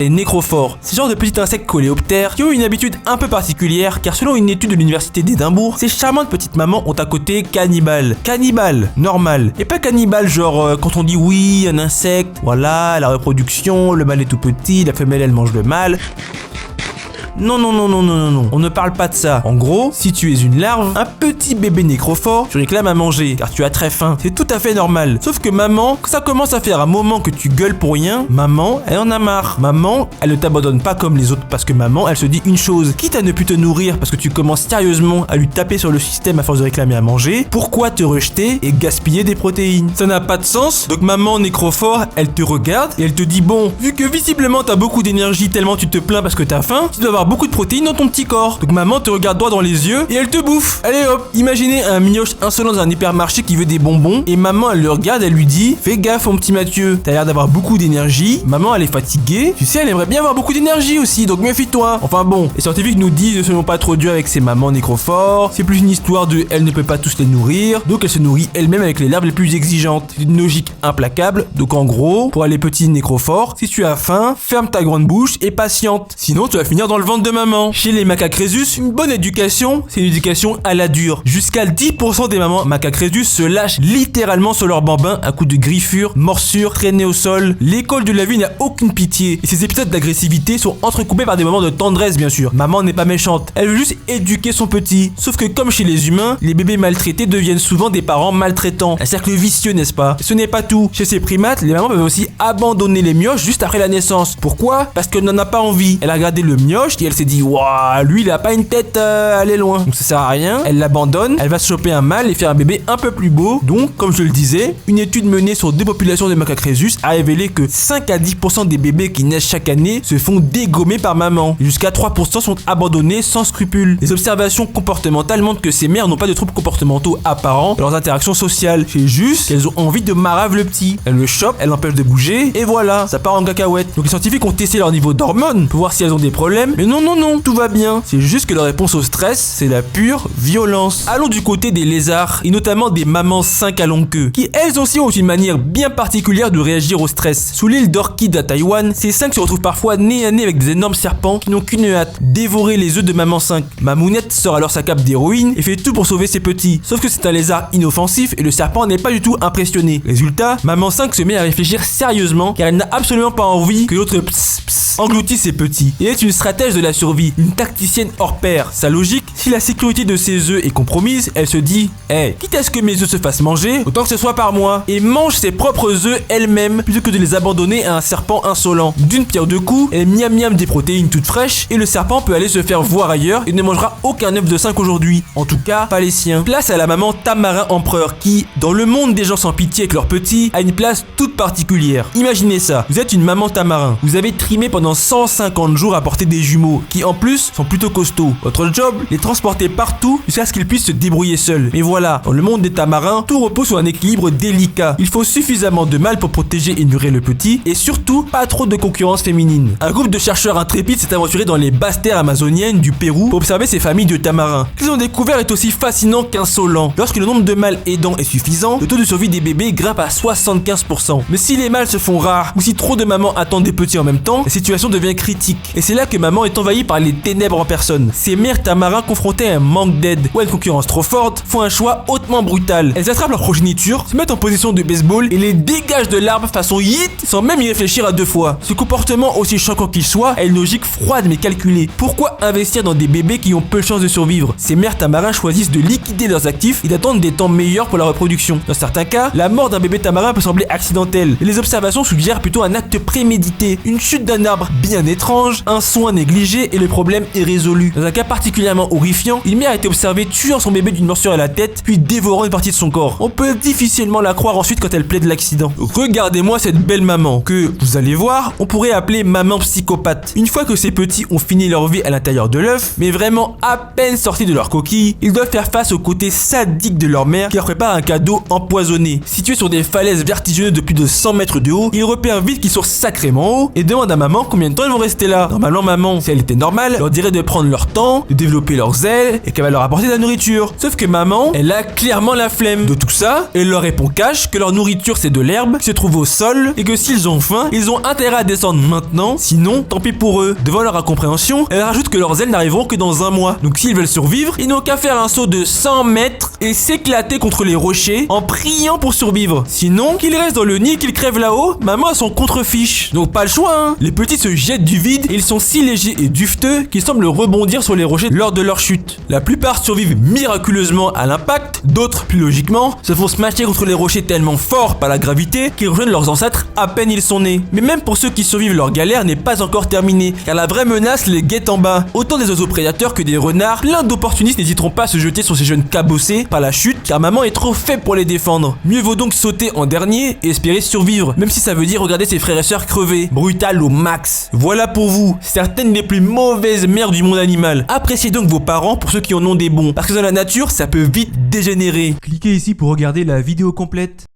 Les nécrophores, ces genres de petits insectes coléoptères qui ont une habitude un peu particulière car selon une étude de l'université d'Édimbourg, ces charmantes petites mamans ont un côté cannibale. Cannibale, normal. Et pas cannibale genre quand on dit oui, un insecte, voilà, la reproduction, le mâle est tout petit, la femelle elle mange le mâle. Non, on ne parle pas de ça. En gros, si tu es une larve, un petit bébé nécrophore, tu réclames à manger, car tu as très faim. C'est tout à fait normal. Sauf que maman, quand ça commence à faire un moment que tu gueules pour rien, maman, elle en a marre. Maman, elle ne t'abandonne pas comme les autres, parce que maman, elle se dit une chose. Quitte à ne plus te nourrir, parce que tu commences sérieusement à lui taper sur le système à force de réclamer à manger, pourquoi te rejeter et gaspiller des protéines? Ça n'a pas de sens. Donc maman nécrophore, elle te regarde et elle te dit bon, vu que visiblement t'as beaucoup d'énergie tellement tu te plains parce que t'as faim, tu dois avoir beaucoup de protéines dans ton petit corps. Donc maman te regarde droit dans les yeux et elle te bouffe. Allez hop, imaginez un mioche insolent dans un hypermarché qui veut des bonbons et maman elle le regarde, elle lui dit fais gaffe mon petit Mathieu, t'as l'air d'avoir beaucoup d'énergie. Maman elle est fatiguée, tu sais elle aimerait bien avoir beaucoup d'énergie aussi, donc méfie-toi. Enfin bon, les scientifiques nous disent ne soyons pas trop durs avec ces mamans nécrophores, c'est plus une histoire de elle ne peut pas tous les nourrir, donc elle se nourrit elle-même avec les larves les plus exigeantes. C'est une logique implacable, donc en gros, pour les petits nécrophores, si tu as faim, ferme ta grande bouche et patiente, sinon tu vas finir dans le ventre de maman. Chez les macaques rhésus, une bonne éducation, c'est une éducation à la dure. Jusqu'à 10% des mamans macaques rhésus se lâchent littéralement sur leur bambin à coups de griffures, morsures, traînées au sol. L'école de la vie n'a aucune pitié et ces épisodes d'agressivité sont entrecoupés par des moments de tendresse bien sûr. Maman n'est pas méchante, elle veut juste éduquer son petit. Sauf que comme chez les humains, les bébés maltraités deviennent souvent des parents maltraitants. Un cercle vicieux, n'est-ce pas? Et ce n'est pas tout. Chez ces primates, les mamans peuvent aussi abandonner les mioches juste après la naissance. Pourquoi? Parce qu'elle n'en a pas envie. Elle a regardé le mioche et elle s'est dit waouh, lui il a pas une tête à aller loin. Donc ça sert à rien, elle l'abandonne, elle va se choper un mâle et faire un bébé un peu plus beau. Donc comme je le disais, une étude menée sur des populations de macaques rhésus a révélé que 5 à 10% des bébés qui naissent chaque année se font dégommer par maman. Et jusqu'à 3% sont abandonnés sans scrupules. Les observations comportementales montrent que ces mères n'ont pas de troubles comportementaux apparents dans leurs interactions sociales. C'est juste qu'elles ont envie de marave le petit. Elles le chopent, elles l'empêchent de bouger et voilà, ça part en cacahuète. Donc les scientifiques ont testé leur niveau d'hormones pour voir si elles ont des problèmes. Mais non, tout va bien. C'est juste que leur réponse au stress, c'est la pure violence. Allons du côté des lézards, et notamment des mamans 5 à longue queue, qui elles aussi ont une manière bien particulière de réagir au stress. Sous l'île d'Orchid à Taïwan, ces 5 se retrouvent parfois nez à nez avec des énormes serpents qui n'ont qu'une hâte, dévorer les œufs de maman 5. Mamounette sort alors sa cape d'héroïne et fait tout pour sauver ses petits. Sauf que c'est un lézard inoffensif et le serpent n'est pas du tout impressionné. Résultat, maman 5 se met à réfléchir sérieusement car elle n'a absolument pas envie que l'autre engloutisse ses petits. Et est une stratège de la survie, une tacticienne hors pair. Sa logique, si la sécurité de ses œufs est compromise, elle se dit quitte à ce que mes œufs se fassent manger, autant que ce soit par moi. Et mange ses propres œufs elle-même plutôt que de les abandonner à un serpent insolent. D'une pierre deux coups, elle miam des protéines toutes fraîches et le serpent peut aller se faire voir ailleurs et ne mangera aucun œuf de 5 aujourd'hui. En tout cas, pas les siens. Place à la maman tamarin empereur qui, dans le monde des gens sans pitié avec leurs petits, a une place toute particulière. Imaginez ça, vous êtes une maman tamarin, vous avez trimé pendant 150 jours à porter des jumeaux qui en plus sont plutôt costauds. Votre job, les transporter partout jusqu'à ce qu'ils puissent se débrouiller seuls. Mais voilà, dans le monde des tamarins, tout repose sur un équilibre délicat. Il faut suffisamment de mâles pour protéger et nourrir le petit et surtout pas trop de concurrence féminine. Un groupe de chercheurs intrépides s'est aventuré dans les basses terres amazoniennes du Pérou pour observer ces familles de tamarins. Ce qu'ils ont découvert est aussi fascinant qu'insolent. Lorsque le nombre de mâles aidants est suffisant, le taux de survie des bébés grimpe à 75%. Mais si les mâles se font rares ou si trop de mamans attendent des petits en même temps, la situation devient critique. Et c'est là que maman est envahie par les ténèbres en personne. Ces mères tamarins confrontées à un manque d'aide ou à une concurrence trop forte font un choix hautement brutal. Elles attrapent leur progéniture, se mettent en position de baseball et les dégagent de l'arbre façon yeet sans même y réfléchir à deux fois. Ce comportement, aussi choquant qu'il soit, a une logique froide mais calculée. Pourquoi investir dans des bébés qui ont peu de chances de survivre? Ces mères tamarins choisissent de liquider leurs actifs et d'attendre des temps meilleurs pour la reproduction. Dans certains cas, la mort d'un bébé tamarin peut sembler accidentelle et les observations suggèrent plutôt un acte prémédité, une chute d'un arbre bien étrange, un soin négligé et le problème est résolu. Dans un cas particulièrement horrifiant, une mère a été observée tuant son bébé d'une morsure à la tête puis dévorant une partie de son corps. On peut difficilement la croire ensuite quand elle plaide l'accident. Regardez-moi cette belle maman que, vous allez voir, on pourrait appeler maman psychopathe. Une fois que ces petits ont fini leur vie à l'intérieur de l'œuf, mais vraiment à peine sortis de leur coquille, ils doivent faire face au côté sadique de leur mère qui leur prépare un cadeau empoisonné. Situés sur des falaises vertigineuses de plus de 100 mètres de haut, ils repèrent vite qu'ils sont sacrément hauts et demandent à maman combien de temps ils vont rester là. Normalement maman, si elle était normale, leur dirait de prendre leur temps, de développer leurs leurs ailes et qu'elle va leur apporter de la nourriture. Sauf que maman, elle a clairement la flemme de tout ça. Elle leur répond cash que leur nourriture c'est de l'herbe qui se trouve au sol et que s'ils ont faim, ils ont intérêt à descendre maintenant, sinon tant pis pour eux. Devant leur incompréhension, elle rajoute que leurs ailes n'arriveront que dans un mois. Donc s'ils veulent survivre, ils n'ont qu'à faire un saut de 100 mètres et s'éclater contre les rochers en priant pour survivre. Sinon, qu'ils restent dans le nid, qu'ils crèvent là-haut, maman a son contrefiche. Donc pas le choix, hein. Les petits se jettent du vide et ils sont si légers et dufteux qu'ils semblent rebondir sur les rochers lors de leur chute. La plupart survivent miraculeusement à l'impact, d'autres, plus logiquement, se font smasher contre les rochers tellement forts par la gravité qu'ils rejoignent leurs ancêtres à peine ils sont nés. Mais même pour ceux qui survivent, leur galère n'est pas encore terminée, car la vraie menace les guette en bas. Autant des oiseaux prédateurs que des renards, plein d'opportunistes n'hésiteront pas à se jeter sur ces jeunes cabossés par la chute, car maman est trop faible pour les défendre. Mieux vaut donc sauter en dernier et espérer survivre, même si ça veut dire regarder ses frères et sœurs crever. Brutal au max. Voilà pour vous, certaines des plus mauvaises mères du monde animal. Appréciez donc vos parents pour ceux qui en ont des bons, parce que dans la nature, ça peut vite dégénérer. Cliquez ici pour regarder la vidéo complète.